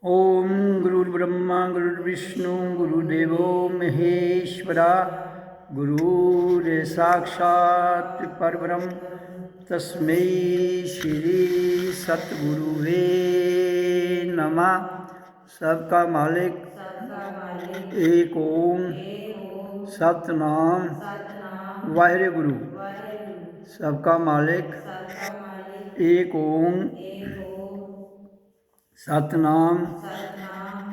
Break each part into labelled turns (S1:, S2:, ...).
S1: ओम गुरुर्ब्रह्मा गुरुर्विष्णु गुरुदेवो महेश्वरा गुरुर्साक्षात् परब्रह्म तस्मै श्री सतगुरुवे नमः। सबका मालिक एक ओम सतनाम वाहिरे गुरु। सबका मालिक एक ओम सतनाम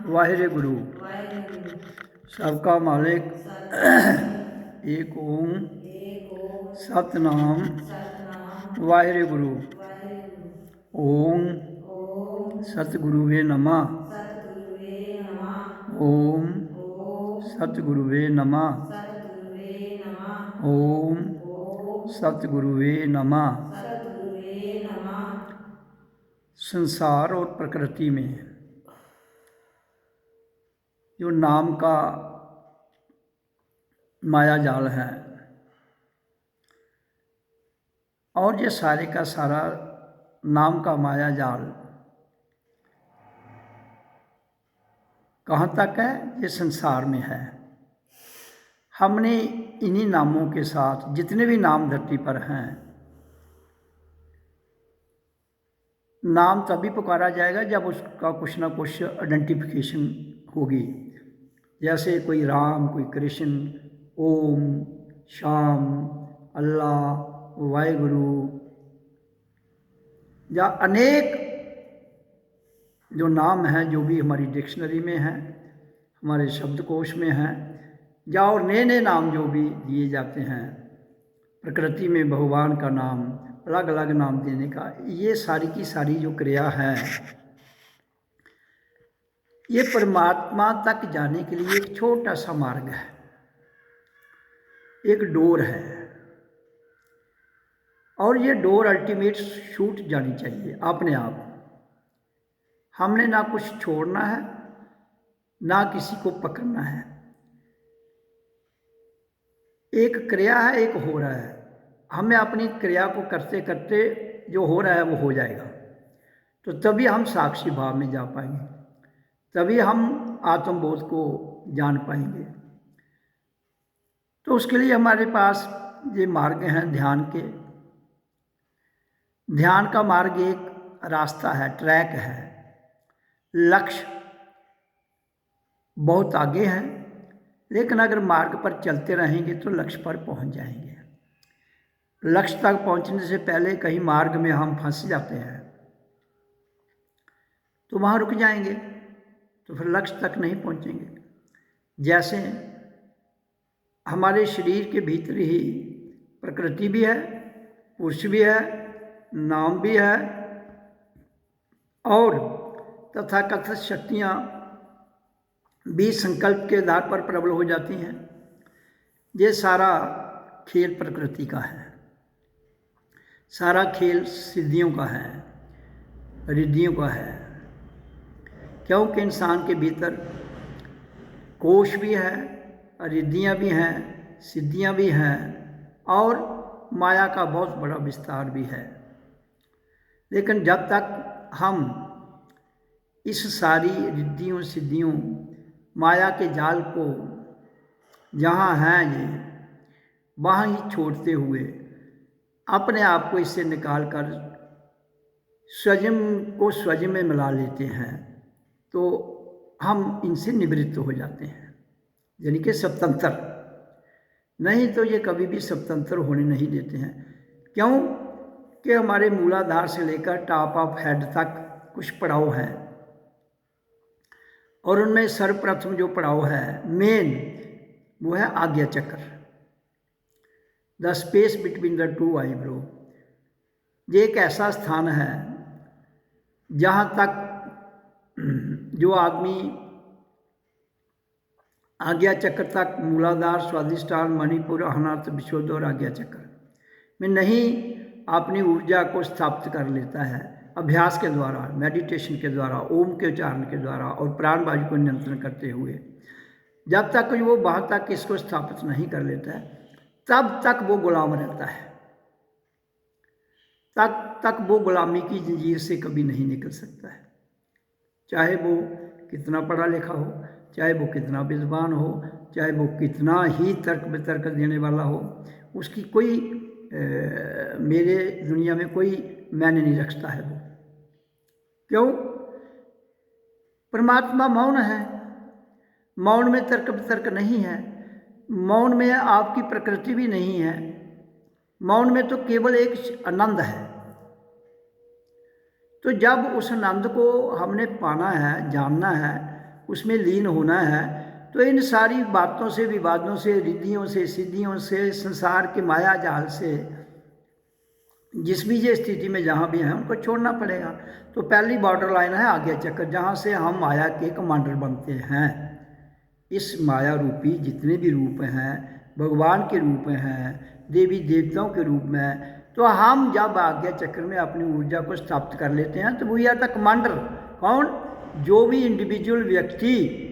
S1: वाहिरे गुरु। सबका मालिक एक ओम सतनाम वाहिरे गुरु। ओम सतगुरुवे नमः। ओम सतगुरुवे नमः। ओम सतगुरुवे नमः। संसार और प्रकृति में जो नाम का माया जाल है और ये सारे का सारा नाम का माया जाल कहाँ तक है? ये संसार में है। हमने इन्हीं नामों के साथ जितने भी नाम धरती पर हैं, नाम तभी पुकारा जाएगा जब उसका कुछ ना कुछ आइडेंटिफिकेशन होगी। जैसे कोई राम, कोई कृष्ण, ओम, श्याम, अल्लाह, वाहिगुरु या अनेक जो नाम हैं, जो भी हमारी डिक्शनरी में हैं, हमारे शब्दकोश में हैं, या और नए नए नाम जो भी दिए जाते हैं प्रकृति में, भगवान का नाम, अलग अलग नाम देने का, ये सारी की सारी जो क्रिया है, ये परमात्मा तक जाने के लिए एक छोटा सा मार्ग है, एक डोर है। और ये डोर अल्टीमेट शूट जानी चाहिए अपने आप। हमने ना कुछ छोड़ना है, ना किसी को पकड़ना है। एक क्रिया है, एक हो रहा है। हमें अपनी क्रिया को करते करते जो हो रहा है वो हो जाएगा, तो तभी हम साक्षी भाव में जा पाएंगे, तभी हम आत्मबोध को जान पाएंगे। तो उसके लिए हमारे पास ये मार्ग हैं ध्यान के। ध्यान का मार्ग एक रास्ता है, ट्रैक है। लक्ष्य बहुत आगे है, लेकिन अगर मार्ग पर चलते रहेंगे तो लक्ष्य पर पहुंच जाएंगे। लक्ष्य तक पहुंचने से पहले कहीं मार्ग में हम फंस जाते हैं तो वहाँ रुक जाएंगे, तो फिर लक्ष्य तक नहीं पहुंचेंगे। जैसे हमारे शरीर के भीतर ही प्रकृति भी है, पुरुष भी है, नाम भी है, और तथाकथित शक्तियाँ भी संकल्प के आधार पर प्रबल हो जाती हैं। ये सारा खेल प्रकृति का है, सारा खेल सिद्धियों का है, रिद्धियों का है। क्योंकि इंसान के भीतर कोश भी है, रिद्धियाँ भी हैं, सिद्धियाँ भी हैं, और माया का बहुत बड़ा विस्तार भी है। लेकिन जब तक हम इस सारी रिद्धियों, सिद्धियों, माया के जाल को जहाँ हैं ये वहाँ ही छोड़ते हुए अपने आप को इससे निकाल कर स्वयं को स्वयं में मिला लेते हैं, तो हम इनसे निवृत्त हो जाते हैं, यानी कि स्वतंत्र। नहीं तो ये कभी भी स्वतंत्र होने नहीं देते हैं। क्यों कि हमारे मूलाधार से लेकर टॉप ऑफ हेड तक कुछ पड़ाव हैं, और उनमें सर्वप्रथम जो पड़ाव है मेन, वो है आज्ञा चक्र, the space between the two eyebrow. ये एक ऐसा स्थान है जहाँ तक जो आदमी आज्ञा चक्र तक, मूलाधार, स्वादिष्ठान, मणिपुर, अनाहत, विशुद्ध और आज्ञा चक्र में नहीं अपनी ऊर्जा को स्थापित कर लेता है अभ्यास के द्वारा, मेडिटेशन के द्वारा, ओम के उच्चारण के द्वारा और प्राणवायु को नियंत्रण करते हुए, जब तक वो वहाँ तक इसको स्थापित नहीं कर लेता है तब तक वो गुलाम रहता है, तब तक वो गुलामी की जंजीर से कभी नहीं निकल सकता है। चाहे वो कितना पढ़ा लिखा हो, चाहे वो कितना विद्वान हो, चाहे वो कितना ही तर्क वितर्क देने वाला हो, उसकी कोई मेरे दुनिया में कोई मायने नहीं रखता है वो। क्यों? परमात्मा मौन है, मौन में तर्क वितर्क नहीं है, मौन में आपकी प्रकृति भी नहीं है, मौन में तो केवल एक आनंद है। तो जब उस आनंद को हमने पाना है, जानना है, उसमें लीन होना है, तो इन सारी बातों से, विवादों से, रिद्धियों से, सिद्धियों से, संसार के माया जाल से, जिस भी ये स्थिति में जहाँ भी हैं उनको छोड़ना पड़ेगा। तो पहली बॉर्डर लाइन है आज्ञा चक्र, जहाँ से हम माया के कमांडर बनते हैं। इस माया रूपी जितने भी रूप हैं, भगवान के रूप हैं, देवी देवताओं के रूप में, तो हम जब आज्ञा चक्र में अपनी ऊर्जा को स्थापित कर लेते हैं तो वो या था कमांडर। कौन? जो भी इंडिविजुअल व्यक्ति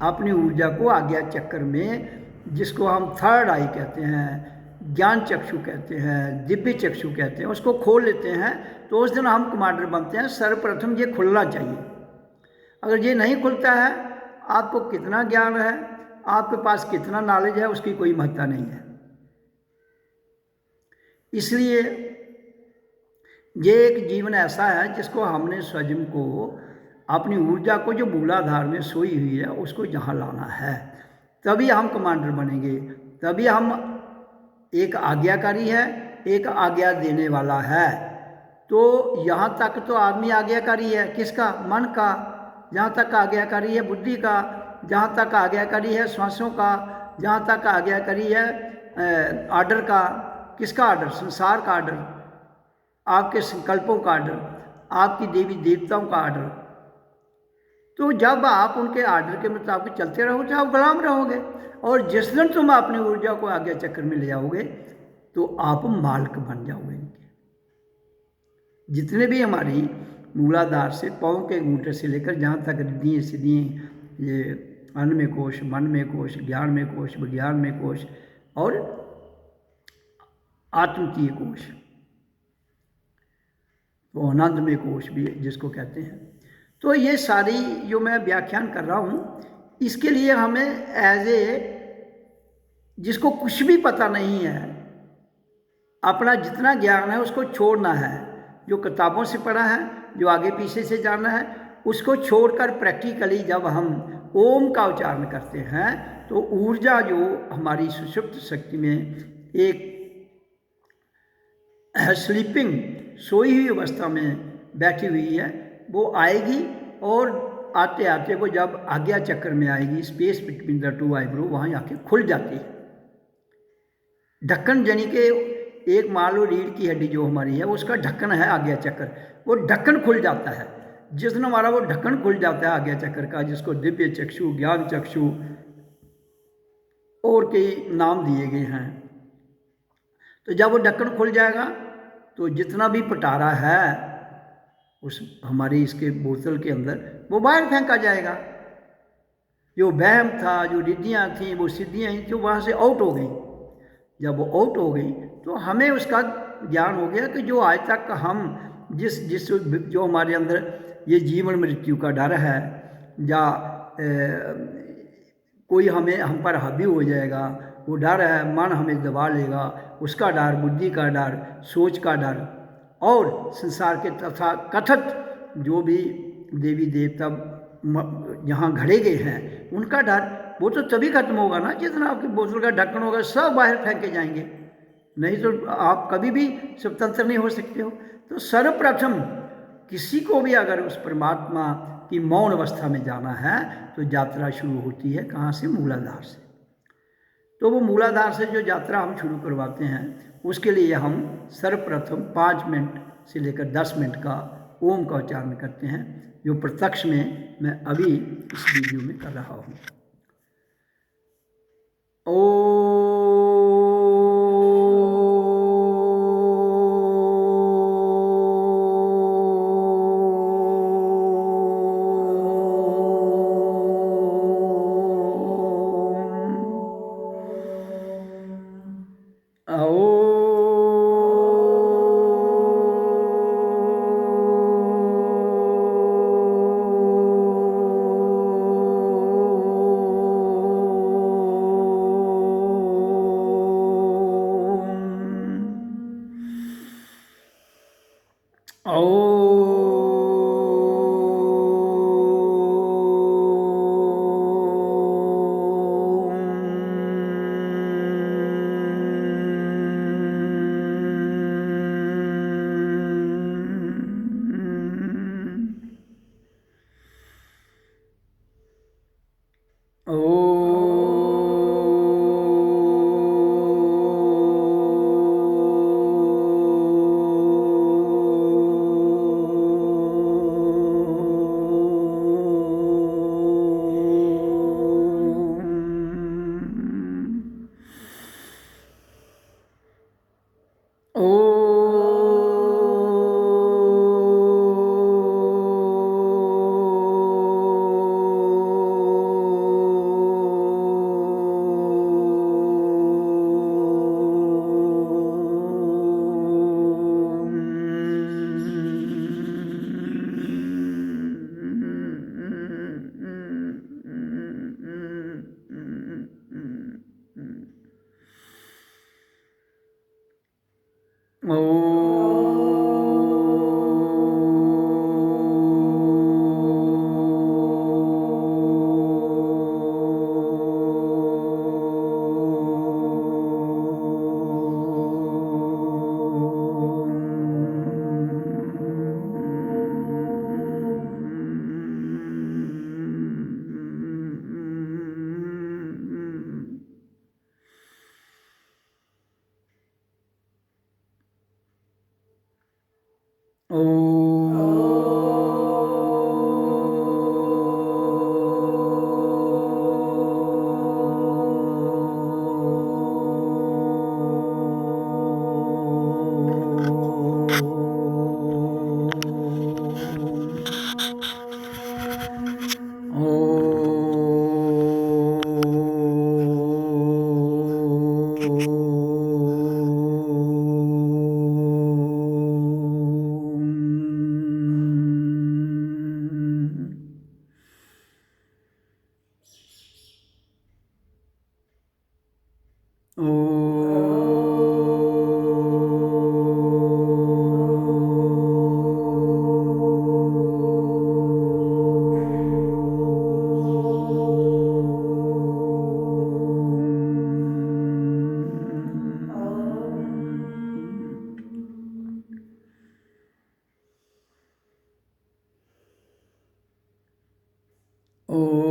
S1: अपनी ऊर्जा को आज्ञा चक्र में, जिसको हम थर्ड आई कहते हैं, ज्ञान चक्षु कहते हैं, दिव्य चक्षु कहते हैं, उसको खोल लेते हैं, तो उस दिन हम कमांडर बनते हैं। सर्वप्रथम ये खुलना चाहिए। अगर ये नहीं खुलता है, आपको कितना ज्ञान है, आपके पास कितना नॉलेज है, उसकी कोई महत्ता नहीं है। इसलिए ये एक जीवन ऐसा है जिसको हमने स्वयं को, अपनी ऊर्जा को जो मूलाधार में सोई हुई है, उसको जहाँ लाना है, तभी हम कमांडर बनेंगे। तभी हम, एक आज्ञाकारी है, एक आज्ञा देने वाला है। तो यहाँ तक तो आदमी आज्ञाकारी है, किसका? मन का। जहाँ तक आज्ञाकारी है बुद्धि का, जहाँ तक आज्ञाकारी है श्वासों का, जहाँ तक आज्ञाकारी है आर्डर का। किसका आर्डर? संसार का आर्डर, आपके संकल्पों का आर्डर, आपकी देवी देवताओं का आर्डर। तो जब आप उनके आर्डर के मुताबिक चलते रहोगे तो आप गुलाम रहोगे, और जिस दिन तुम अपनी ऊर्जा को आज्ञा चक्र में ले जाओगे तो आप मालिक बन जाओगे इनके। जितने भी हमारी मूलाधार से, पाँव के अंगूठे से लेकर जहाँ तक रिद्धियाँ सिद्धियाँ, ये अन्न में कोश, मन में कोश, ज्ञान में कोश, विज्ञान में कोश और आत्मकीय कोश, वो आनंद में कोश भी जिसको कहते हैं। तो ये सारी जो मैं व्याख्यान कर रहा हूँ, इसके लिए हमें एज ए, जिसको कुछ भी पता नहीं है, अपना जितना ज्ञान है उसको छोड़ना है। जो किताबों से पढ़ा है, जो आगे पीछे से जानना है, उसको छोड़कर प्रैक्टिकली जब हम ओम का उच्चारण करते हैं तो ऊर्जा जो हमारी सुषुप्त शक्ति में एक स्लीपिंग, सोई हुई अवस्था में बैठी हुई है, वो आएगी, और आते आते वो जब आज्ञा चक्र में आएगी, space between the two eyebrow, वहाँ आके खुल जाती है। ढक्कन जनी के एक मान लो रीढ़ की हड्डी जो हमारी है, उसका ढक्कन है आज्ञा चक्र, वो ढक्कन खुल जाता है। जिस दिन हमारा वो ढक्कन खुल जाता है आज्ञा चक्र का, जिसको दिव्य चक्षु, ज्ञान चक्षु और कई नाम दिए गए हैं, तो जब वो ढक्कन खुल जाएगा तो जितना भी पटारा है उस हमारी इसके बोतल के अंदर, वो बाहर फेंका जाएगा। जो वहम था, जो रिद्धियाँ थी, वो सिद्धियाँ थी, वहाँ से आउट हो गई। जब वो आउट हो गई तो हमें उसका ज्ञान हो गया कि जो आज तक हम जिस जो हमारे अंदर ये जीवन मृत्यु का डर है, या कोई हम पर हावी हो जाएगा, वो डर है, मन हमें दबा लेगा, उसका डर, बुद्धि का डर, सोच का डर, और संसार के तथा कथित जो भी देवी देवता यहाँ घड़े गए हैं उनका डर, वो तो तभी खत्म होगा ना जितना आपकी बोतल का ढक्कन होगा, सब बाहर फेंके जाएंगे, नहीं तो आप कभी भी स्वतंत्र नहीं हो सकते हो। तो सर्वप्रथम किसी को भी अगर उस परमात्मा की मौन अवस्था में जाना है तो यात्रा शुरू होती है कहाँ से? मूलाधार से। तो वो मूलाधार से जो यात्रा हम शुरू करवाते हैं, उसके लिए हम सर्वप्रथम 5 मिनट से लेकर 10 मिनट का ओम का उच्चारण करते हैं, जो प्रत्यक्ष में मैं अभी इस वीडियो में कर रहा हूँ। ओम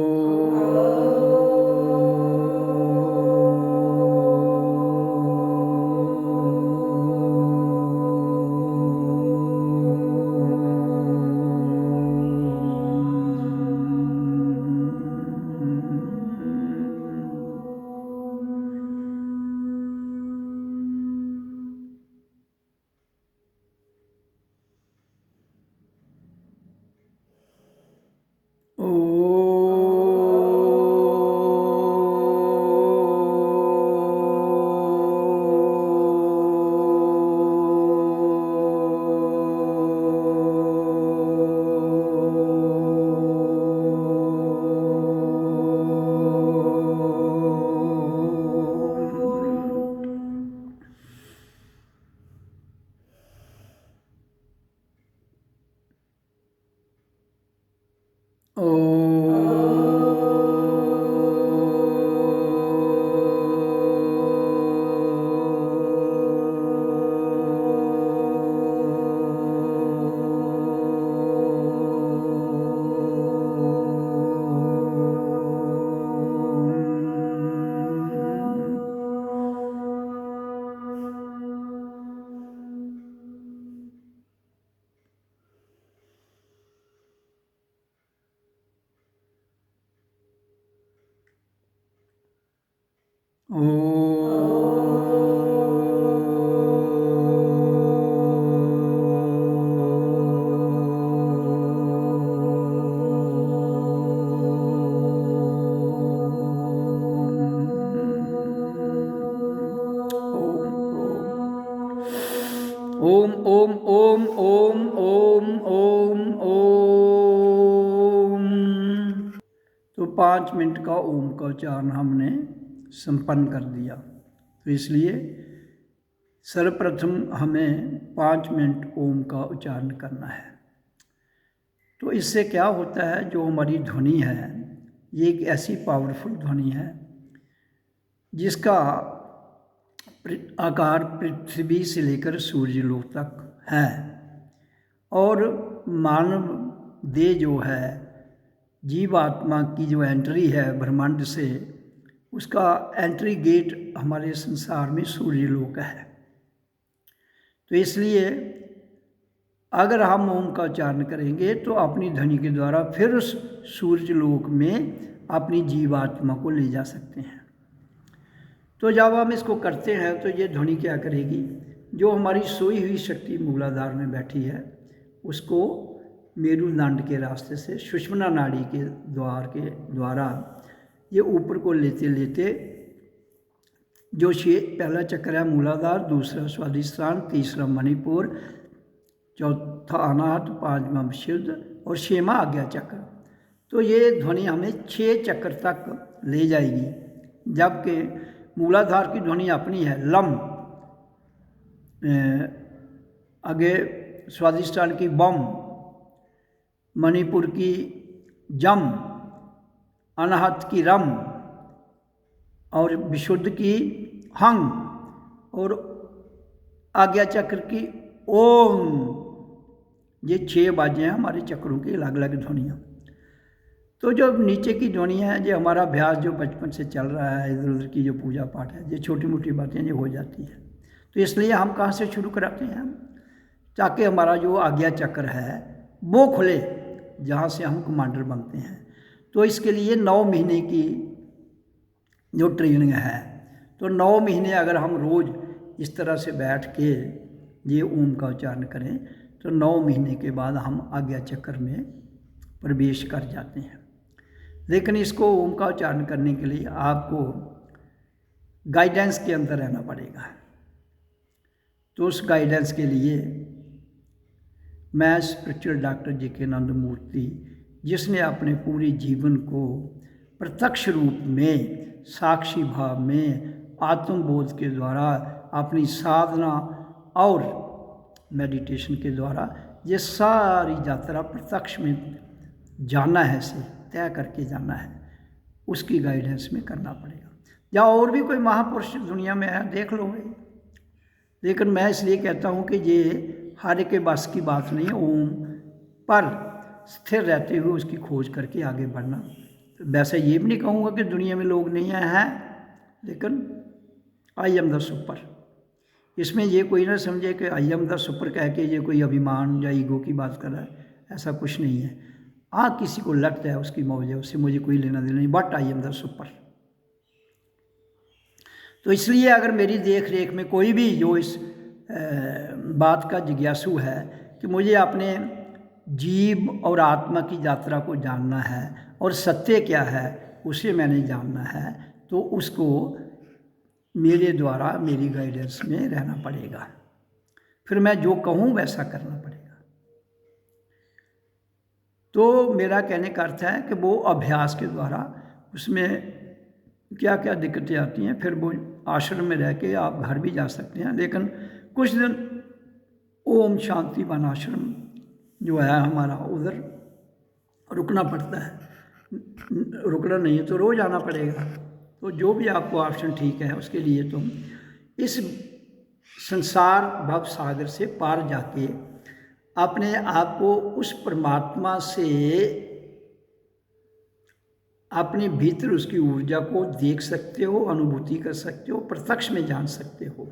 S1: ओम ओम ओम ओम ओम ओम। तो 5 मिनट का ओम का उच्चारण हमने संपन्न कर दिया। तो इसलिए सर्वप्रथम हमें 5 मिनट ओम का उच्चारण करना है। तो इससे क्या होता है, जो हमारी ध्वनि है ये एक ऐसी पावरफुल ध्वनि है जिसका आकार पृथ्वी से लेकर सूर्यलोक तक है, और मानव देह जो है, जीवात्मा की जो एंट्री है ब्रह्मांड से, उसका एंट्री गेट हमारे संसार में सूर्यलोक है। तो इसलिए अगर हम ओम का उच्चारण करेंगे तो अपनी ध्वनि के द्वारा फिर उस सूर्यलोक में अपनी जीवात्मा को ले जा सकते हैं। तो जब हम इसको करते हैं तो ये ध्वनि क्या करेगी, जो हमारी सोई हुई शक्ति मूलाधार में बैठी है उसको मेरुदंड के रास्ते से सुषुम्ना नाड़ी के द्वारा ये ऊपर को लेते लेते जो पहला चक्र है मूलाधार, दूसरा स्वादिष्ठान, तीसरा मणिपुर, चौथा अनाहत, पांचवा विशुद्ध और 6वां आज्ञा चक्र। तो ये ध्वनि हमें 6 चक्र तक ले जाएगी, जबकि मूलाधार की ध्वनि अपनी है लम, आगे स्वादिष्ठान की बम, मणिपुर की जम, अनाहत की रम और विशुद्ध की हंग और आज्ञा चक्र की ओम। ये 6 बाजें हैं हमारे चक्रों की अलग अलग ध्वनियाँ। तो जो नीचे की ध्वनि है, जो हमारा अभ्यास जो बचपन से चल रहा है, इधर उधर की जो पूजा पाठ है, ये छोटी मोटी बातें जो हो जाती है। तो इसलिए हम कहाँ से शुरू कराते हैं, ताकि हमारा जो आज्ञा चक्र है वो खुले, जहाँ से हम कमांडर बनते हैं। तो इसके लिए 9 महीने की जो ट्रेनिंग है, तो 9 महीने अगर हम रोज़ इस तरह से बैठ के ये ओम का उच्चारण करें तो 9 महीने के बाद हम आज्ञा चक्र में प्रवेश कर जाते हैं। लेकिन इसको ओम का उच्चारण करने के लिए आपको गाइडेंस के अंदर रहना पड़ेगा। तो उस गाइडेंस के लिए मैं स्पिरिचुअल डॉक्टर जी.के. नंदमूर्ति, जिसने अपने पूरे जीवन को प्रत्यक्ष रूप में, साक्षी भाव में, आत्मबोध के द्वारा, अपनी साधना और मेडिटेशन के द्वारा ये सारी यात्रा प्रत्यक्ष में जाना है, से तय करके जाना है, उसकी गाइडेंस में करना पड़ेगा। या और भी कोई महापुरुष दुनिया में है, देख लो भाई। लेकिन मैं इसलिए कहता हूँ कि ये हर के बस की बात नहीं है। ओम पर स्थिर रहते हुए उसकी खोज करके आगे बढ़ना वैसे ये भी नहीं कहूँगा कि दुनिया में लोग नहीं हैं, लेकिन आई एम द सुपर। इसमें ये कोई ना समझे कि आई एम द सुपर कह के ये कोई अभिमान या ईगो की बात कर रहा है, ऐसा कुछ नहीं है। हाँ, किसी को लगता है उसकी मौज है, उससे मुझे कोई लेना देना नहीं, but I am the super. तो इसलिए अगर मेरी देख रेख में कोई भी जो इस बात का जिज्ञासु है कि मुझे अपने जीव और आत्मा की यात्रा को जानना है और सत्य क्या है उसे मैंने जानना है, तो उसको मेरे द्वारा मेरी गाइडेंस में रहना पड़ेगा। फिर मैं जो कहूँ वैसा करना पड़ेगा। तो मेरा कहने का अर्थ है कि वो अभ्यास के द्वारा उसमें क्या क्या दिक्कतें आती हैं, फिर वो आश्रम में रह के आप घर भी जा सकते हैं, लेकिन कुछ दिन ओम शांति वन आश्रम जो है हमारा उधर रुकना पड़ता है। रुकना नहीं है तो रोज़ आना पड़ेगा। तो जो भी आपको ऑप्शन ठीक है उसके लिए तुम इस संसार भव सागर से पार जाके अपने आप को उस परमात्मा से अपने भीतर उसकी ऊर्जा को देख सकते हो, अनुभूति कर सकते हो, प्रत्यक्ष में जान सकते हो।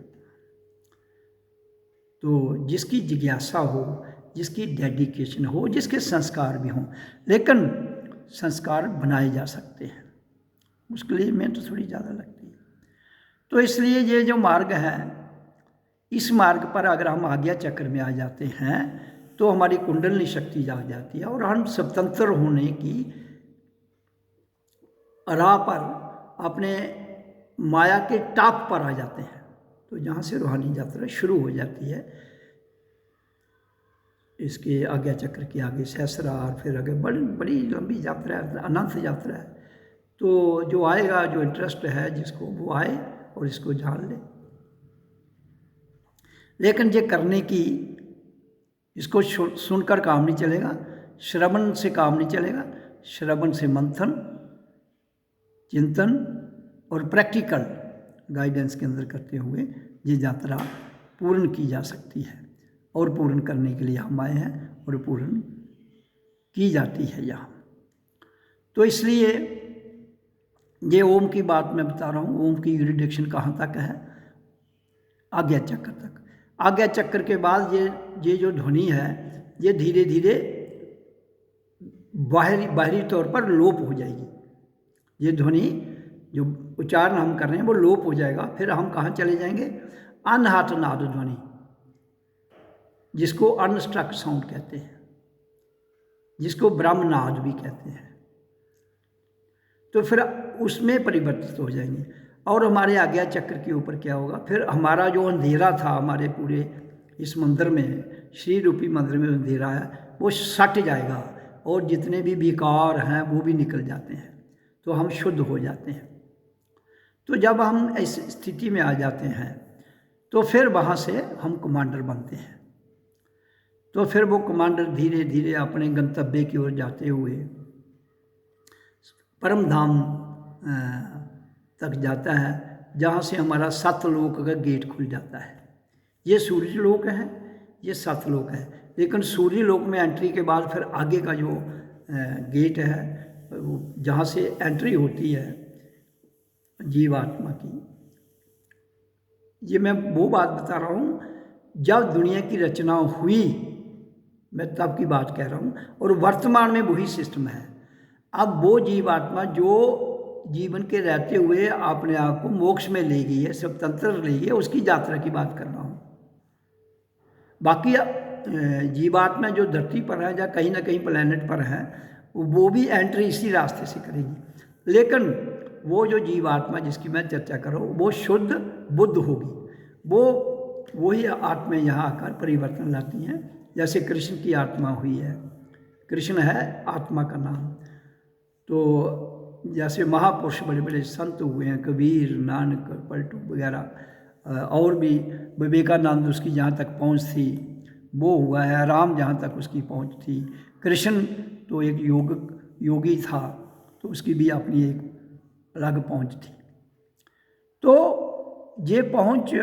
S1: तो जिसकी जिज्ञासा हो, जिसकी डेडिकेशन हो, जिसके संस्कार भी हों, लेकिन संस्कार बनाए जा सकते हैं, उसके लिए मेहनत थोड़ी ज़्यादा लगती है। तो इसलिए ये जो मार्ग है, इस मार्ग पर अगर हम आज्ञा चक्र में आ जाते हैं तो हमारी कुंडलनी शक्ति जाग जाती है और हम स्वतंत्र होने की राह पर अपने माया के टॉप पर आ जाते हैं। तो जहाँ से रूहानी यात्रा शुरू हो जाती है, इसके आज्ञा चक्र के आगे सहस्रार, फिर आगे बड़ी बड़ी लंबी यात्रा है, अनंत यात्रा है। तो जो आएगा, जो इंटरेस्ट है जिसको, वो आए और इसको जान ले। लेकिन ये करने की, इसको सुनकर काम नहीं चलेगा, श्रवण से काम नहीं चलेगा। श्रवण से मंथन, चिंतन और प्रैक्टिकल गाइडेंस के अंदर करते हुए ये यात्रा पूर्ण की जा सकती है, और पूर्ण करने के लिए हम आए हैं और पूर्ण की जाती है यहाँ। तो इसलिए ये ओम की बात मैं बता रहा हूँ। ओम की यूरिडिक्शन कहाँ तक है? आज्ञा चक्र तक। आज्ञा चक्र के बाद ये जो ध्वनि है ये धीरे धीरे बाहरी तौर पर लोप हो जाएगी। ये ध्वनि जो उच्चारण हम कर रहे हैं वो लोप हो जाएगा। फिर हम कहाँ चले जाएंगे? अनहत नाद ध्वनि, जिसको अनस्ट्रक साउंड कहते हैं, जिसको ब्रह्मनाद भी कहते हैं। तो फिर उसमें परिवर्तित हो जाएंगे। और हमारे आज्ञा चक्र के ऊपर क्या होगा? फिर हमारा जो अंधेरा था हमारे पूरे इस मंदिर में, श्री रूपी मंदिर में अंधेरा है, वो सट जाएगा और जितने भी विकार हैं वो भी निकल जाते हैं। तो हम शुद्ध हो जाते हैं। तो जब हम इस स्थिति में आ जाते हैं तो फिर वहाँ से हम कमांडर बनते हैं। तो फिर वो कमांडर धीरे धीरे अपने गंतव्य की ओर जाते हुए परम धाम तक जाता है, जहाँ से हमारा सतलोक का गेट खुल जाता है। ये सूर्य लोक है, ये सतलोक है। लेकिन सूर्य लोक में एंट्री के बाद फिर आगे का जो गेट है, जहाँ से एंट्री होती है जीवात्मा की, ये मैं वो बात बता रहा हूँ जब दुनिया की रचना हुई, मैं तब की बात कह रहा हूँ। और वर्तमान में वही सिस्टम है। अब वो जीवात्मा जो जीवन के रहते हुए अपने आप को मोक्ष में ले गई है, स्वतंत्र ले गई है, उसकी यात्रा की बात कर रहा हूँ। बाकी जीवात्मा जो धरती पर है या कहीं ना कहीं प्लेनेट पर है, वो भी एंट्री इसी रास्ते से करेगी। लेकिन वो जो जीवात्मा जिसकी मैं चर्चा कर रहा हूँ वो शुद्ध बुद्ध होगी। वो वही आत्मा यहाँ आकर परिवर्तन लाती हैं, जैसे कृष्ण की आत्मा हुई है। कृष्ण है आत्मा का नाम। तो जैसे महापुरुष बड़े बड़े संत हुए हैं, कबीर, नानक, पलटू वगैरह, और भी विवेकानंद उसकी जहाँ तक पहुँच थी वो हुआ है, राम जहाँ तक उसकी पहुँच थी, कृष्ण तो एक योगी था तो उसकी भी अपनी एक अलग पहुँच थी। तो ये पहुँच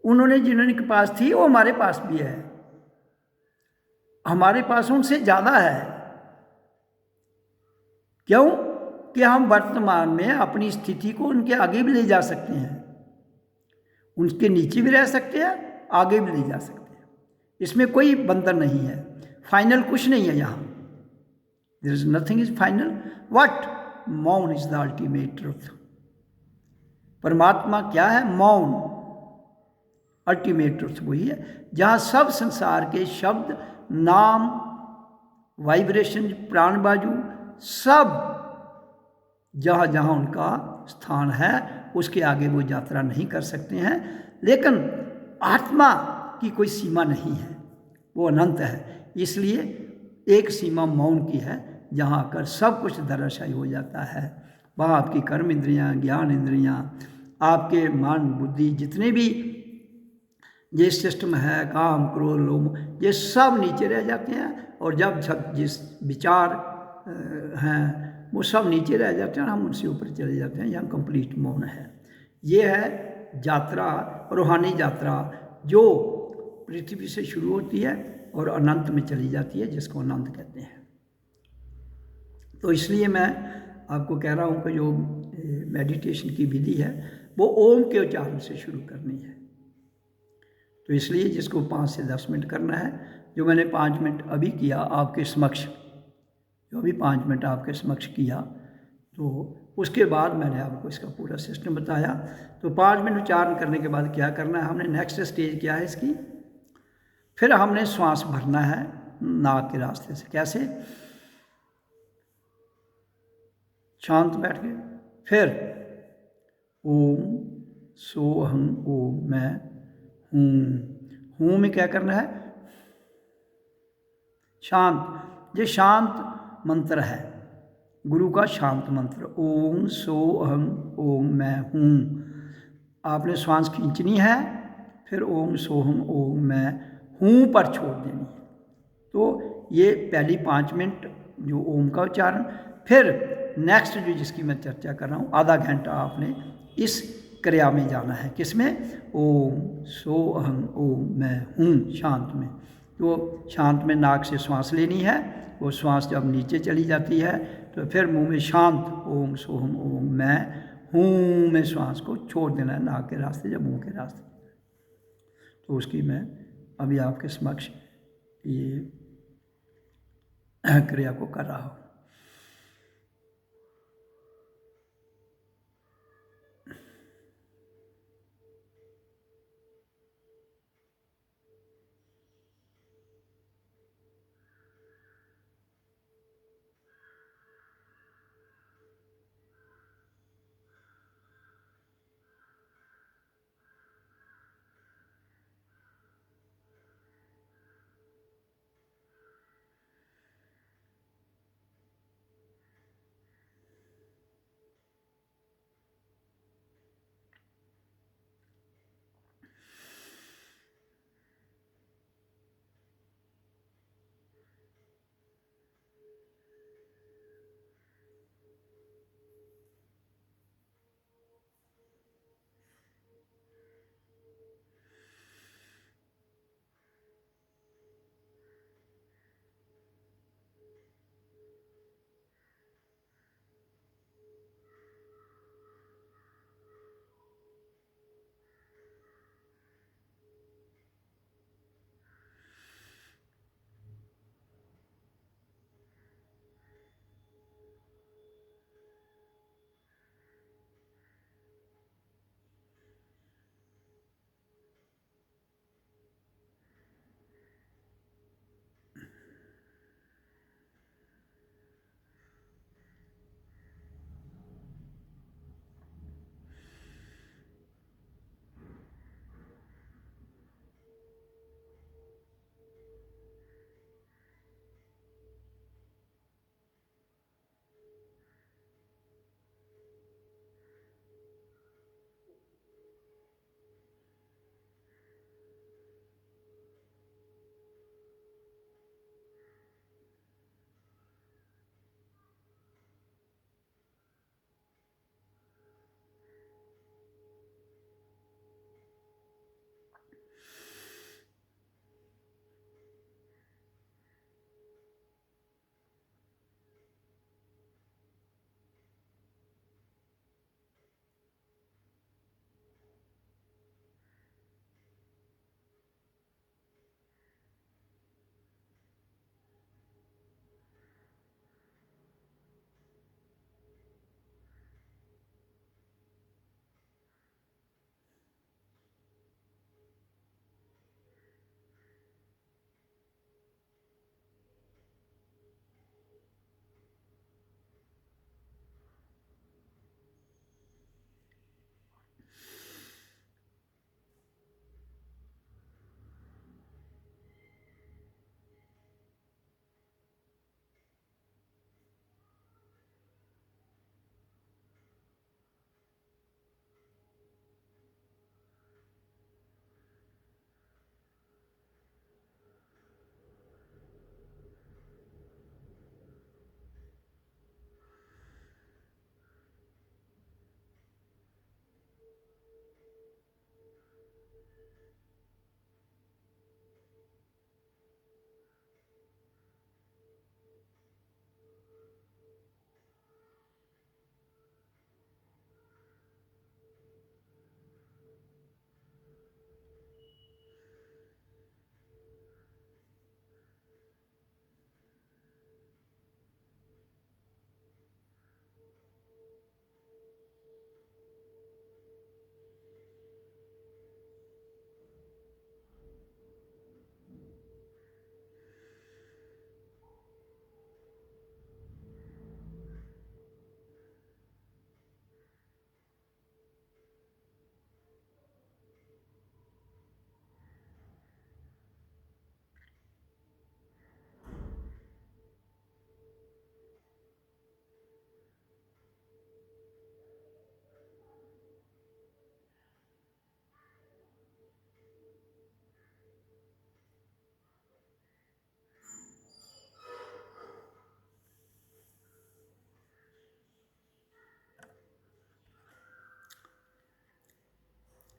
S1: उन्होंने जिन्होंने के पास थी वो हमारे पास भी है, हमारे पास उनसे ज़्यादा है। क्यों कि हम वर्तमान में अपनी स्थिति को उनके आगे भी ले जा सकते हैं, उनके नीचे भी रह सकते हैं, आगे भी ले जा सकते हैं। इसमें कोई बंधन नहीं है, फाइनल कुछ नहीं है यहाँ। There is nothing is final, what मौन इज द अल्टीमेट ट्रुथ। परमात्मा क्या है? मौन। अल्टीमेट ट्रुथ वही है जहाँ सब संसार के शब्द, नाम, वाइब्रेशन, प्राण बाजू सब जहाँ जहाँ उनका स्थान है उसके आगे वो यात्रा नहीं कर सकते हैं। लेकिन आत्मा की कोई सीमा नहीं है, वो अनंत है। इसलिए एक सीमा मौन की है जहाँ आकर सब कुछ धराशायी हो जाता है। वहाँ आपकी कर्म इंद्रियाँ, ज्ञान इंद्रियाँ, आपके मन बुद्धि जितने भी ये सिस्टम है, काम क्रोध लोभ, ये सब नीचे रह जाते हैं। और जब जिस विचार हैं वो सब नीचे रह जाते हैं, हम उनसे ऊपर चले जाते हैं। यहाँ कंप्लीट मौन है। ये है यात्रा, रूहानी यात्रा, जो पृथ्वी से शुरू होती है और अनंत में चली जाती है, जिसको अनंत कहते हैं। तो इसलिए मैं आपको कह रहा हूँ कि जो मेडिटेशन की विधि है वो ओम के उच्चारण से शुरू करनी है। तो इसलिए जिसको 5 से 10 मिनट करना है, जो मैंने 5 मिनट अभी किया आपके समक्ष, जो अभी 5 मिनट आपके समक्ष किया, तो उसके बाद मैंने आपको इसका पूरा सिस्टम बताया। तो 5 मिनट उच्चारण करने के बाद क्या करना है, हमने नेक्स्ट स्टेज क्या है इसकी, फिर हमने श्वास भरना है नाक के रास्ते से। कैसे? शांत बैठ के, फिर ओम सोहम ओम मैं हूँ में क्या करना है? शांत। ये शांत मंत्र है, गुरु का शांत मंत्र, ओम सोहम ओम मैं हूँ। आपने श्वास खींचनी है, फिर ओम सोहम ओम मैं हूँ पर छोड़ देनी है। तो ये पहली 5 मिनट जो ओम का उच्चारण, फिर नेक्स्ट जो जिसकी मैं चर्चा कर रहा हूँ, आधा घंटा आपने इस क्रिया में जाना है। किसमें? ओम सोहम ओम मैं हूँ, शांत में। तो शांत में नाक से श्वास लेनी है, वो श्वास जब नीचे चली जाती है तो फिर मुंह में शांत ओम सोहम ओम मैं हूँ में श्वास को छोड़ देना है, नाक के रास्ते या मुंह के रास्ते। तो उसकी मैं अभी आपके समक्ष ये क्रिया को कर रहा हूँ।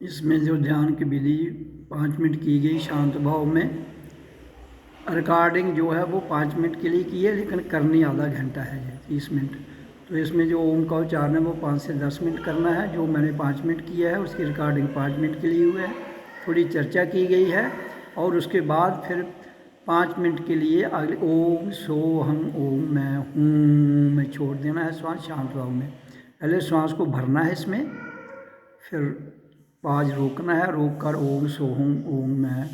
S1: इसमें जो ध्यान की विधि 5 मिनट की गई शांत भाव में, रिकॉर्डिंग जो है वो 5 मिनट के लिए की है, लेकिन करनी आधा घंटा है, 30 मिनट। तो इसमें जो ओम का उच्चारण है वो 5 से 10 मिनट करना है। जो मैंने 5 मिनट किया है उसकी रिकॉर्डिंग 5 मिनट के लिए हुआ है। थोड़ी चर्चा की गई है और उसके बाद फिर 5 मिनट के लिए अगले ओम सो हम ओम मैं हूँ में छोड़ देना है श्वास शांत भाव में। पहले श्वास को भरना है इसमें, फिर पाँच रोकना है, रोक कर ओम सोहम ओम मैं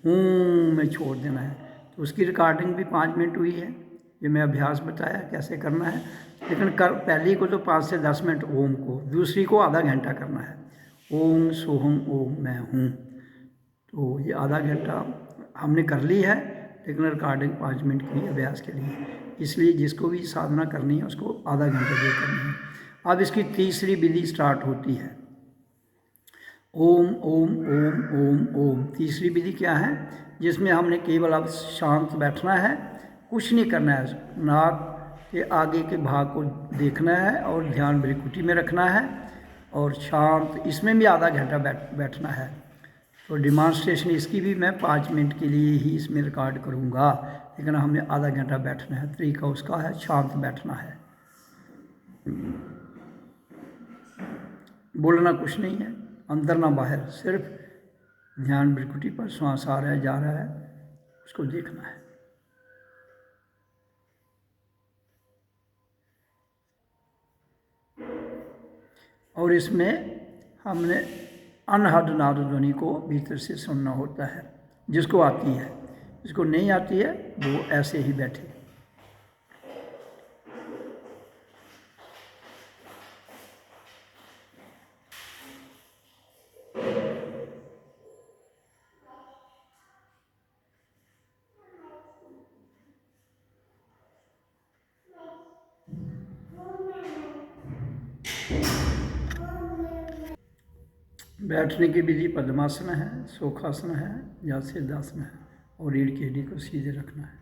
S1: हूँ में छोड़ देना है। तो उसकी रिकॉर्डिंग भी 5 मिनट हुई है। ये मैं अभ्यास बताया कैसे करना है, लेकिन पहली को तो 5 से 10 मिनट ओम को, दूसरी को आधा घंटा करना है। ओम सोहम ओम मैं हूँ। तो ये आधा घंटा हमने कर ली है, लेकिन रिकॉर्डिंग 5 मिनट की अभ्यास के लिए। इसलिए जिसको भी साधना करनी है उसको आधा घंटे की करनी है। अब इसकी तीसरी विधि स्टार्ट होती है। ओम ओम ओम ओम ओम तीसरी विधि क्या है, जिसमें हमने केवल अब शांत बैठना है, कुछ नहीं करना है। नाक के आगे के भाग को देखना है और ध्यान भ्रिकुटी में रखना है और शांत, इसमें भी आधा घंटा बैठना है। तो डिमॉन्स्ट्रेशन इसकी भी मैं 5 मिनट के लिए ही इसमें रिकॉर्ड करूँगा, लेकिन हमें आधा घंटा बैठना है। तरीका उसका है शांत बैठना है, बोलना कुछ नहीं है, अंदर ना बाहर, सिर्फ ध्यान भ्रिकुटी पर श्वास आ रहा है जा रहा है उसको देखना है। और इसमें हमने अनहद नाद ध्वनि को भीतर से सुनना होता है, जिसको आती है। जिसको नहीं आती है वो ऐसे ही बैठे। बैठने की विधि पद्मासन है, सुखासन है या सिद्धासन है, और रीढ़ की हड्डी को सीधे रखना है।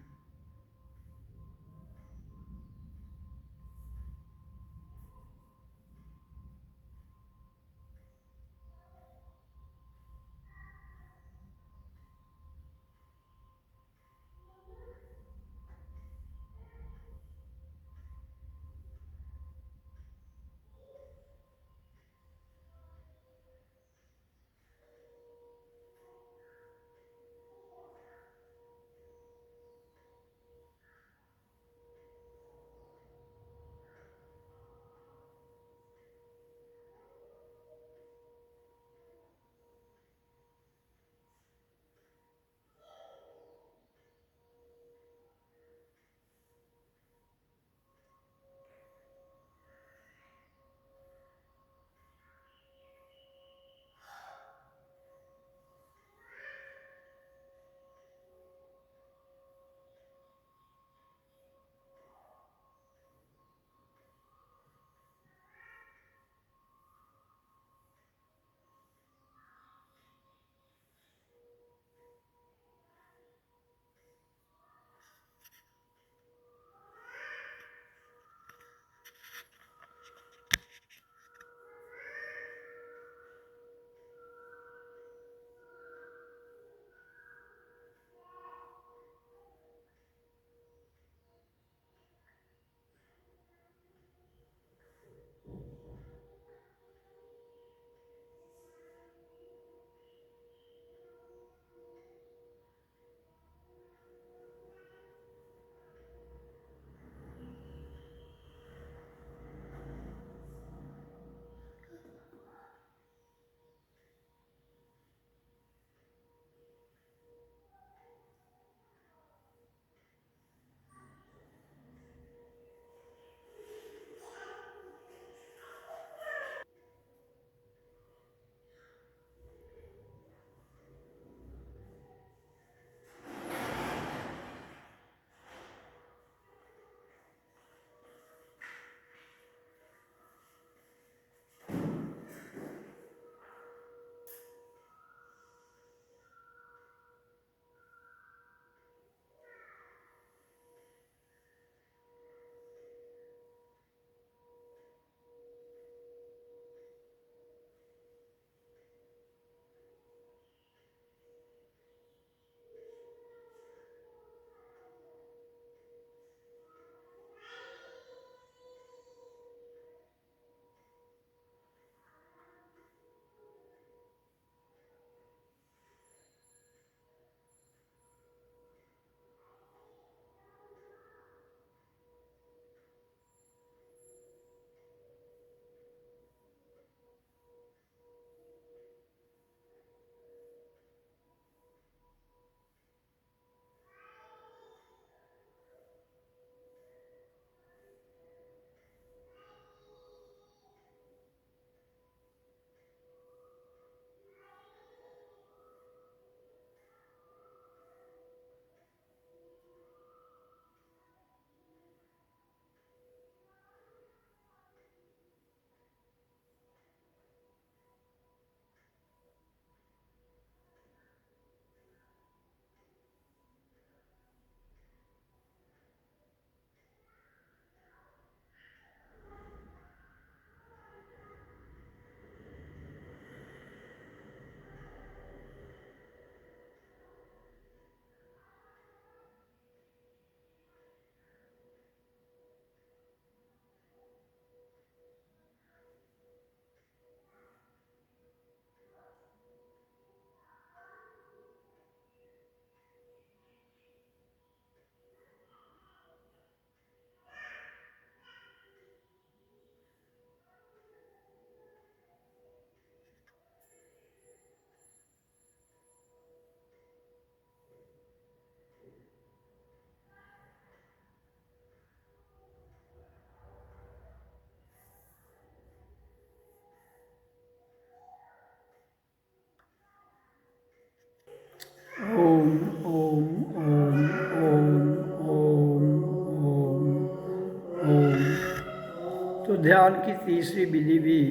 S1: तो ध्यान की तीसरी विधि भी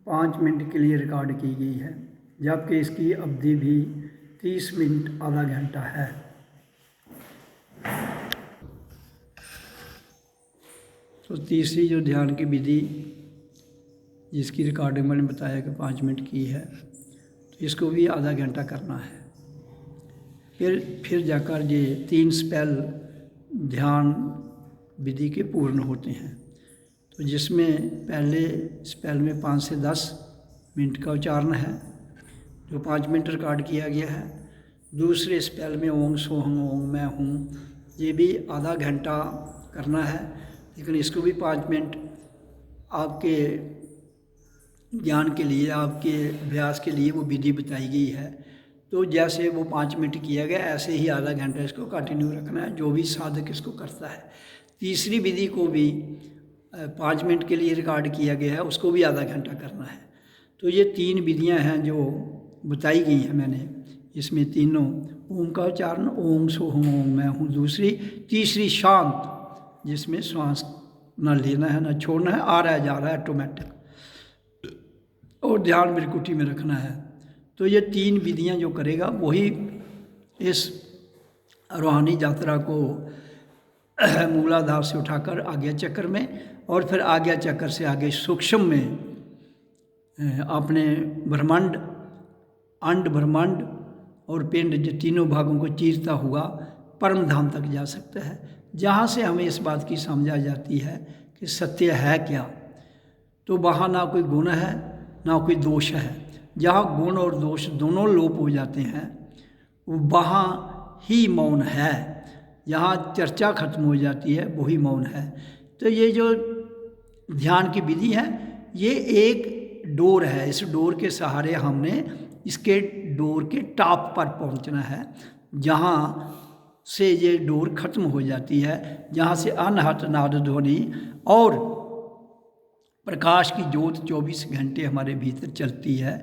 S1: 5 मिनट के लिए रिकॉर्ड की गई है, जबकि इसकी अवधि भी 30 मिनट आधा घंटा है। तो तीसरी जो ध्यान की विधि जिसकी रिकॉर्डिंग मैंने बताया कि 5 मिनट की है, तो इसको भी आधा घंटा करना है। फिर जाकर ये 3 स्पेल ध्यान विधि के पूर्ण होते हैं। तो जिसमें पहले स्पेल में 5 से 10 मिनट का उच्चारण है जो 5 मिनट रिकॉर्ड किया गया है। दूसरे स्पेल में ओम सोहम ओम मैं हूँ, ये भी आधा घंटा करना है, लेकिन इसको भी 5 मिनट आपके ज्ञान के लिए, आपके अभ्यास के लिए वो विधि बताई गई है। तो जैसे वो 5 मिनट किया गया ऐसे ही आधा घंटा इसको कंटिन्यू रखना है, जो भी साधक इसको करता है। तीसरी विधि को भी 5 मिनट के लिए रिकॉर्ड किया गया है, उसको भी आधा घंटा करना है। तो ये 3 विधियां हैं जो बताई गई हैं मैंने। इसमें तीनों ओम का उच्चारण, ओम सोहम ओम मैं हूँ दूसरी, तीसरी शांत जिसमें श्वास न लेना है न छोड़ना है, आ रहा है जा रहा है ऑटोमेटिक, और ध्यान बिरकुटी में रखना है। तो ये 3 विधियां जो करेगा वही इस रूहानी यात्रा को मूलाधार से उठाकर आज्ञा चक्र में और फिर आज्ञा चक्र से आगे सूक्ष्म में अपने ब्रह्मांड, अंड ब्रह्मांड और पिंड, जो तीनों भागों को चीरता हुआ परम धाम तक जा सकता है, जहाँ से हमें इस बात की समझ आ जाती है कि सत्य है क्या। तो वहाँ ना कोई गुण है ना कोई दोष है। जहाँ गुण और दोष दोनों लोप हो जाते हैं वहाँ ही मौन है। जहाँ चर्चा खत्म हो जाती है वही मौन है। तो ये जो ध्यान की विधि है ये एक डोर है, इस डोर के सहारे हमने इसके डोर के टॉप पर पहुंचना है, जहाँ से ये डोर खत्म हो जाती है, जहाँ से अनहट नाद ध्वनि और प्रकाश की ज्योत 24 घंटे हमारे भीतर चलती है।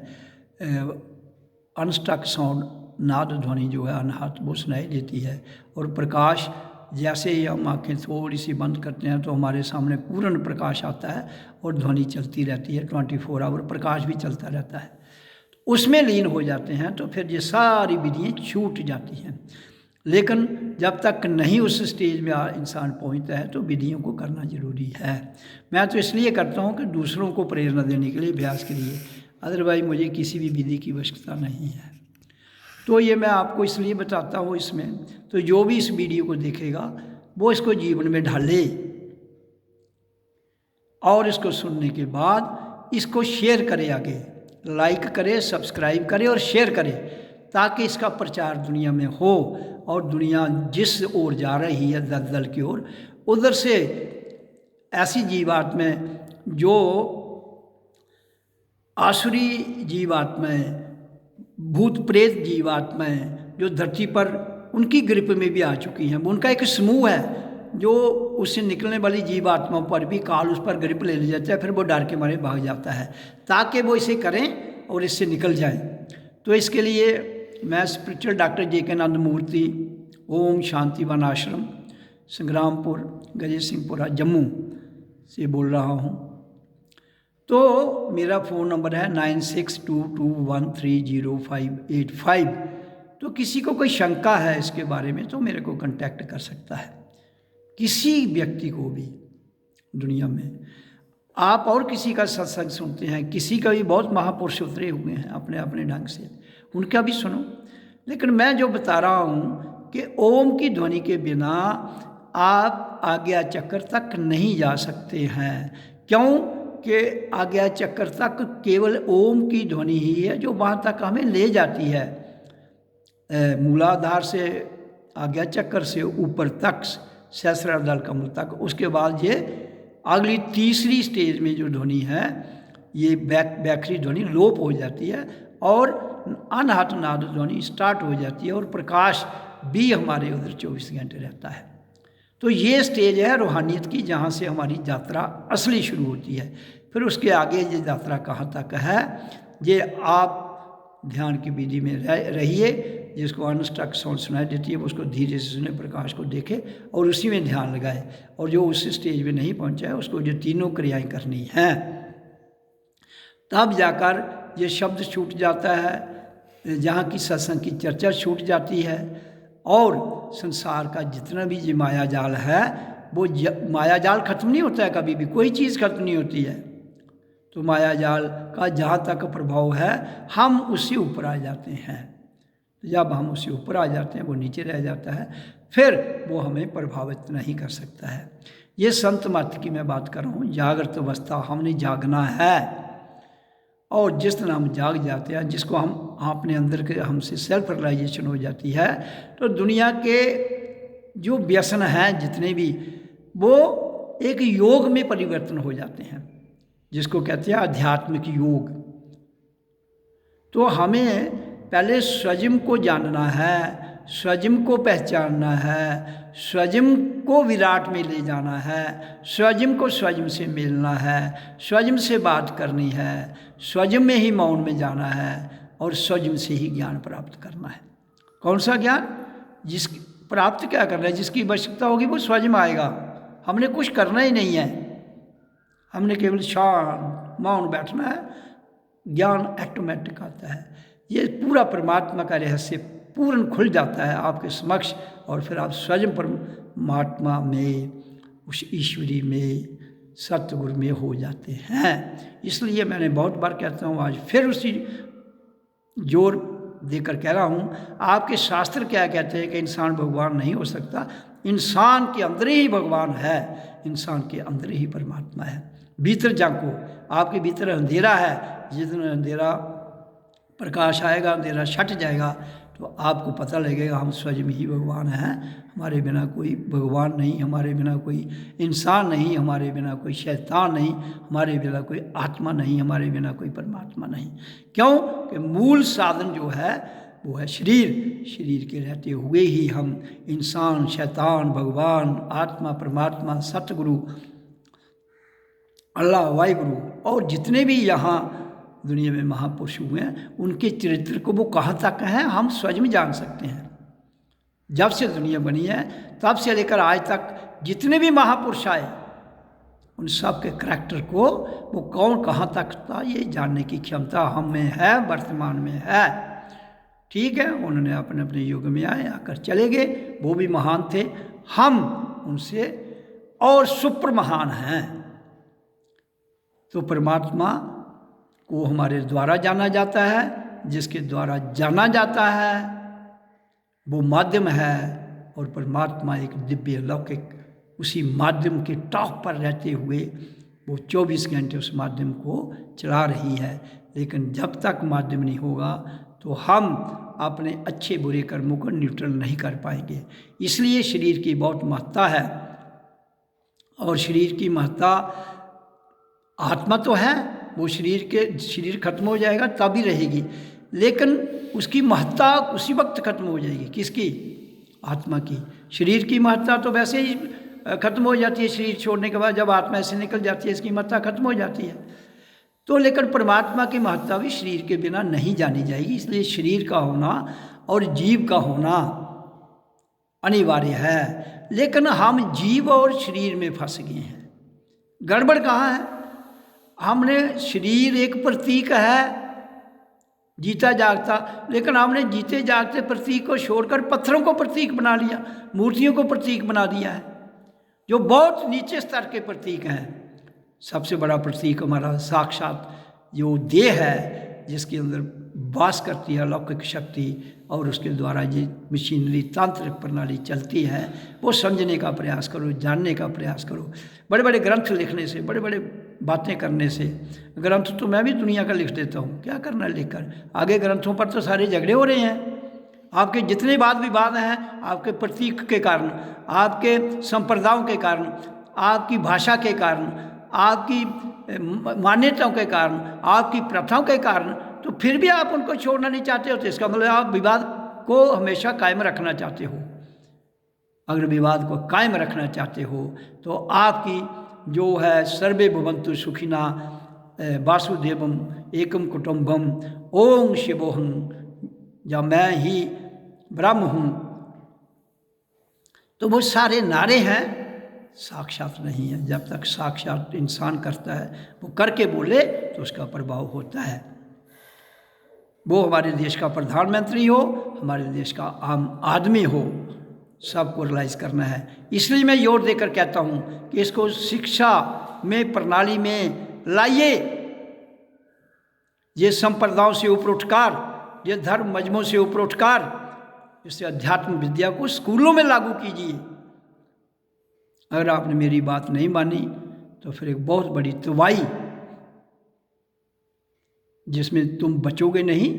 S1: अनस्टक साउंड नाद ध्वनि जो है अनहट वो सुनाई देती है, और प्रकाश जैसे ही हम आँखें थोड़ी सी बंद करते हैं तो हमारे सामने पूर्ण प्रकाश आता है और ध्वनि चलती रहती है। 24 आवर प्रकाश भी चलता रहता है। उसमें लीन हो जाते हैं तो फिर ये सारी विधियाँ छूट जाती हैं। लेकिन जब तक नहीं उस स्टेज में इंसान पहुंचता है तो विधियों को करना जरूरी है। मैं तो इसलिए करता हूं कि दूसरों को प्रेरणा देने के लिए, अभ्यास के लिए, अदरवाइज मुझे किसी भी विधि की आवश्यकता नहीं है। तो ये मैं आपको इसलिए बताता हूँ इसमें। तो जो भी इस वीडियो को देखेगा वो इसको जीवन में ढाले और इसको सुनने के बाद इसको शेयर करे, आगे लाइक करे, सब्सक्राइब करे और शेयर करे, ताकि इसका प्रचार दुनिया में हो और दुनिया जिस ओर जा रही है दलदल की ओर, उधर से ऐसी जीवात्माएं जो आसुरी जीवात्माएं, भूत प्रेत जीवात्माएं जो धरती पर उनकी ग्रिप में भी आ चुकी हैं, उनका एक समूह है जो उससे निकलने वाली जीवात्माओं पर भी काल उस पर ग्रिप ले जाता है, फिर वो डर के मारे भाग जाता है, ताकि वो इसे करें और इससे निकल जाएं। तो इसके लिए मैं स्पिरिचुअल डॉक्टर जे.के. आनंद मूर्ति, ओम शांति वन आश्रम, संग्रामपुर, गजय सिंहपुरा, जम्मू से बोल रहा हूँ। तो मेरा फ़ोन नंबर है 9622130585। तो किसी को कोई शंका है इसके बारे में तो मेरे को कांटेक्ट कर सकता है। किसी व्यक्ति को भी दुनिया में, आप और किसी का सत्संग सुनते हैं, किसी का भी बहुत महापुरुष उतरे हुए हैं अपने अपने ढंग से, उनका भी सुनो। लेकिन मैं जो बता रहा हूँ कि ओम की ध्वनि के बिना आप आज्ञा चक्र तक नहीं जा सकते हैं। क्यों कि आज्ञा चक्र तक केवल ओम की ध्वनि ही है जो वहाँ तक हमें ले जाती है, मूलाधार से आज्ञा चक्र से ऊपर तक, सहस्रार कमल तक। उसके बाद ये अगली तीसरी स्टेज में जो ध्वनि है ये बैखरी ध्वनि लोप हो जाती है और अनहट नाद ध्वनि स्टार्ट हो जाती है, और प्रकाश भी हमारे उधर 24 घंटे रहता है। तो ये स्टेज है रूहानियत की, जहाँ से हमारी यात्रा असली शुरू होती है। फिर उसके आगे ये यात्रा कहाँ तक है, ये आप ध्यान की विधि में रहिए जिसको अनस्ट्रक साउंड सुनाई देती है वो उसको धीरे से सुने, प्रकाश को देखे और उसी में ध्यान लगाए। और जो उस स्टेज में नहीं पहुंचा है उसको जो तीनों क्रियाएं करनी हैं, तब जाकर ये शब्द छूट जाता है, जहाँ की सत्संग की चर्चा छूट जाती है। और संसार का जितना भी ये माया जाल है वो माया जाल खत्म नहीं होता है कभी भी, कोई चीज़ खत्म नहीं होती है। तो माया जाल का जहाँ तक प्रभाव है हम उससे ऊपर आ जाते हैं। जब हम उससे ऊपर आ जाते हैं वो नीचे रह जाता है, फिर वो हमें प्रभावित नहीं कर सकता है। ये संत मत की मैं बात कर रहा हूँ। जागृत अवस्था हमने जागना है, और जिस तरह हम जाग जाते हैं, जिसको हम अपने अंदर के हमसे सेल्फ रियलाइजेशन हो जाती है, तो दुनिया के जो व्यसन हैं जितने भी वो एक योग में परिवर्तन हो जाते हैं, जिसको कहते हैं आध्यात्मिक योग। तो हमें पहले स्वयं को जानना है, स्वयं को पहचानना है, स्वयं को विराट में ले जाना है, स्वयं को स्वयं से मिलना है, स्वयं से बात करनी है, स्वयं में ही मौन में जाना है और स्वयं से ही ज्ञान प्राप्त करना है। कौन सा ज्ञान? जिस प्राप्त क्या करना है, जिसकी आवश्यकता होगी वो स्वयं आएगा। हमने कुछ करना ही नहीं है, हमने केवल शांत मौन बैठना है, ज्ञान ऑटोमेटिक आता है। ये पूरा परमात्मा का रहस्य पूर्ण खुल जाता है आपके समक्ष, और फिर आप स्वयं परमात्मा में, उस ईश्वरी में, सतगुरु में हो जाते हैं। इसलिए मैंने बहुत बार कहता हूँ, आज फिर उसी जोर देकर कह रहा हूँ, आपके शास्त्र क्या कहते हैं कि इंसान भगवान नहीं हो सकता। इंसान के अंदर ही भगवान है, इंसान के अंदर ही परमात्मा है। भीतर झांको, आपके भीतर अंधेरा है, जितना अंधेरा प्रकाश आएगा अंधेरा छट जाएगा, तो आपको पता लगेगा हम स्वयं ही भगवान हैं। हमारे बिना कोई भगवान नहीं, हमारे बिना कोई इंसान नहीं, हमारे बिना कोई शैतान नहीं, हमारे बिना कोई आत्मा नहीं, हमारे बिना कोई परमात्मा नहीं। क्यों कि मूल साधन जो है वो है शरीर। शरीर के रहते हुए ही हम इंसान, शैतान, भगवान, आत्मा, परमात्मा, सतगुरु, अल्लाह, वाहिगुरु और जितने भी यहाँ दुनिया में महापुरुष हुए हैं, उनके चरित्र को वो कहाँ तक हैं हम स्वयं जान सकते हैं। जब से दुनिया बनी है तब से लेकर आज तक जितने भी महापुरुष आए, उन सब के करैक्टर को वो कौन कहाँ तक था ये जानने की क्षमता हम में है, वर्तमान में है। ठीक है, उन्होंने अपने अपने युग में आए, आकर चले गए, वो भी महान थे, हम उनसे और सुपर महान हैं। तो परमात्मा को हमारे द्वारा जाना जाता है, जिसके द्वारा जाना जाता है वो माध्यम है, और परमात्मा एक दिव्य लौकिक उसी माध्यम के टॉप पर रहते हुए वो 24 घंटे उस माध्यम को चला रही है। लेकिन जब तक माध्यम नहीं होगा तो हम अपने अच्छे बुरे कर्मों को न्यूट्रल नहीं कर पाएंगे। इसलिए शरीर की बहुत महत्ता है, और शरीर की महत्ता, आत्मा तो है, वो शरीर खत्म हो जाएगा तभी रहेगी, लेकिन उसकी महत्ता उसी वक्त खत्म हो जाएगी। किसकी? आत्मा की। शरीर की महत्ता तो वैसे ही खत्म हो जाती है, शरीर छोड़ने के बाद जब आत्मा ऐसे निकल जाती है इसकी महत्ता खत्म हो जाती है। तो लेकिन परमात्मा की महत्ता भी शरीर के बिना नहीं जानी जाएगी। इसलिए शरीर का होना और जीव का होना अनिवार्य है। लेकिन हम जीव और शरीर में फंस गए हैं। गड़बड़ कहाँ है? हमने शरीर एक प्रतीक है जीता जागता, लेकिन हमने जीते जागते प्रतीक को छोड़कर पत्थरों को प्रतीक बना लिया, मूर्तियों को प्रतीक बना दिया है, जो बहुत नीचे स्तर के प्रतीक हैं। सबसे बड़ा प्रतीक हमारा साक्षात जो देह है, जिसके अंदर वास करती है अलौकिक शक्ति, और उसके द्वारा ये मशीनरी तांत्रिक प्रणाली चलती है, वो समझने का प्रयास करो, जानने का प्रयास करो। बड़े बड़े ग्रंथ लिखने से, बड़े बड़े बातें करने से, ग्रंथ तो मैं भी दुनिया का लिख देता हूँ, क्या करना है लिखकर, आगे ग्रंथों पर तो सारे झगड़े हो रहे हैं। आपके जितने वाद विवाद हैं आपके प्रतीक के कारण, आपके संप्रदायों के कारण, आपकी भाषा के कारण, आपकी मान्यताओं के कारण, आपकी प्रथाओं के कारण, तो फिर भी आप उनको छोड़ना नहीं चाहते हो, तो इसका मतलब आप विवाद को हमेशा कायम रखना चाहते हो। अगर विवाद को कायम रखना चाहते हो तो आपकी जो है सर्वे भवन्तु सुखिना वासुदेवम एकम कुटुंबम ओम शिवोहम, या मैं ही ब्रह्म हूँ, तो वो सारे नारे हैं, साक्षात नहीं है। जब तक साक्षात इंसान करता है, वो करके बोले तो उसका प्रभाव होता है। वो हमारे देश का प्रधानमंत्री हो, हमारे देश का आम आदमी हो, सबको रियलाइज करना है। इसलिए मैं जोर देकर कहता हूँ कि इसको शिक्षा में, प्रणाली में लाइए। ये संप्रदायों से ऊपर उठकर, ये धर्म मजमों से ऊपर उठकर इस अध्यात्म विद्या को स्कूलों में लागू कीजिए। अगर आपने मेरी बात नहीं मानी तो फिर एक बहुत बड़ी तबाही, जिसमें तुम बचोगे नहीं,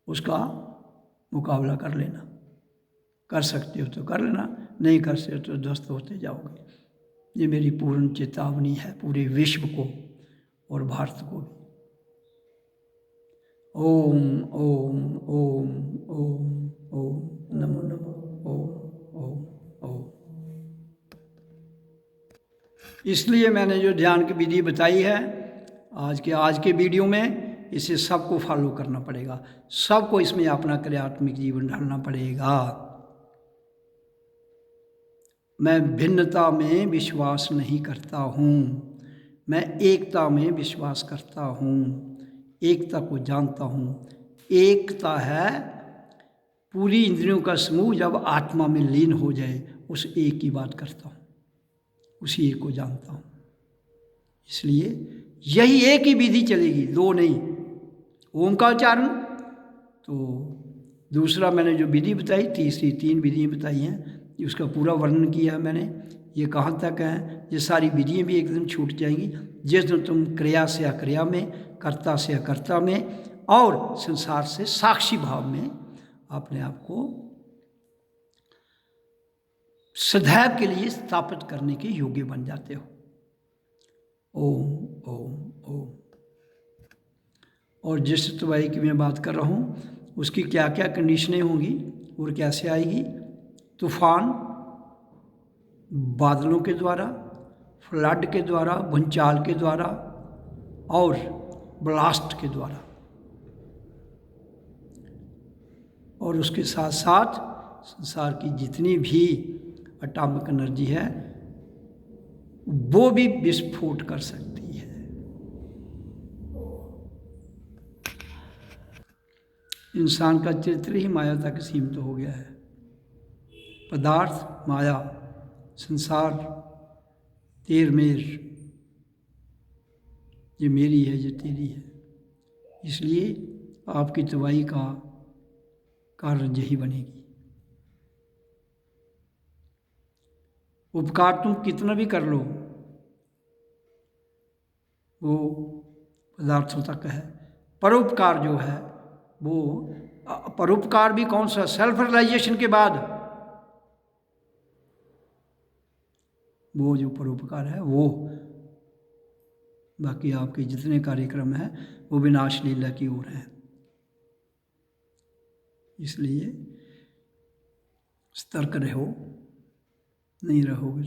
S1: उसका मुकाबला कर लेना। कर सकते हो तो कर लेना, नहीं कर सकते तो ध्वस्त होते जाओगे। ये मेरी पूर्ण चेतावनी है पूरे विश्व को और भारत को भी। ओम ओम ओम ओम ओम नमो नमो ओम ओम ओम। इसलिए मैंने जो ध्यान की विधि बताई है आज के वीडियो में, इसे सबको फॉलो करना पड़ेगा। सबको इसमें अपना क्रियात्मक जीवन ढालना पड़ेगा। मैं भिन्नता में विश्वास नहीं करता हूँ, मैं एकता में विश्वास करता हूँ, एकता को जानता हूँ। एकता है पूरी इंद्रियों का समूह जब आत्मा में लीन हो जाए, उस एक की बात करता हूँ, उसी एक को जानता हूँ। इसलिए यही एक ही विधि चलेगी, दो नहीं। ओम का उच्चारण, तो दूसरा मैंने जो विधि बताई, तीसरी 3 विधियाँ बताई हैं, उसका पूरा वर्णन किया है मैंने। ये कहाँ तक है, ये सारी विधियाँ भी एकदम छूट जाएंगी जिस दिन तुम क्रिया से अक्रिया में, कर्ता से अकर्ता में और संसार से साक्षी भाव में अपने आप को सदैव के लिए स्थापित करने के योग्य बन जाते हो। ओम ओम ओम। और जिस तबाही की मैं बात कर रहा हूँ, उसकी क्या क्या कंडीशनें होंगी और कैसे आएगी? तूफान, बादलों के द्वारा, फ्लड के द्वारा, भूचाल के द्वारा और ब्लास्ट के द्वारा। और उसके साथ साथ संसार की जितनी भी एटॉमिक एनर्जी है वो भी विस्फोट कर सकती है। इंसान का चरित्र ही माया तक सीमित हो गया है। पदार्थ, माया, संसार, तेर मेर, ये मेरी है, ये तेरी है। इसलिए आपकी तबाही का कारण यही बनेगी। उपकार तुम कितना भी कर लो, वो पदार्थों तक है। परोपकार जो है, वो परोपकार भी कौन सा? सेल्फ रियलाइजेशन के बाद वो जो परोपकार है वो। बाकी आपके जितने कार्यक्रम हैं वो विनाश लीला की ओर है। इसलिए सतर्क रहो, नहीं रहोगे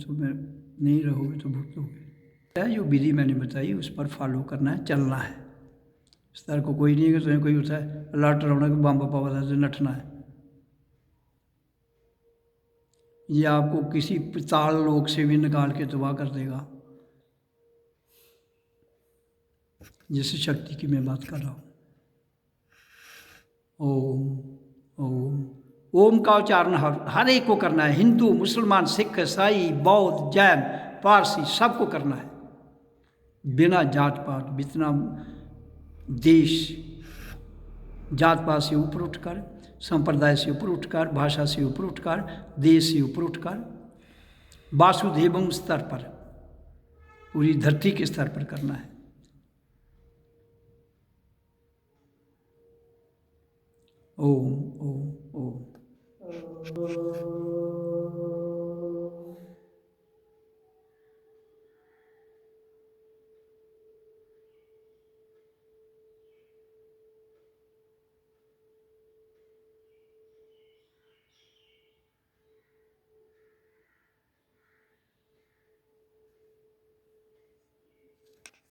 S1: तो भुगतोगे। जो विधि मैंने बताई उस पर फॉलो करना है, चलना है। सतर्क को कोई नहीं है कि तुम्हें कोई होता है अलर्ट रहना कि बम बाबा वाला से नठना है। ये आपको किसी पिताल लोक से भी निकाल के तबाह कर देगा, जिस शक्ति की मैं बात कर रहा हूँ। ओम ओम। ओम का उच्चारण हर एक को करना है। हिंदू, मुसलमान, सिख, ईसाई, बौद्ध, जैन, पारसी, सबको करना है, बिना जात पात, बिना देश जात पात से ऊपर उठकर, संप्रदाय से ऊपर उठकर, भाषा से ऊपर उठकर, देश से ऊपर उठकर, वासुदेवम स्तर पर, पूरी धरती के स्तर पर करना है। ओम ओम ओम।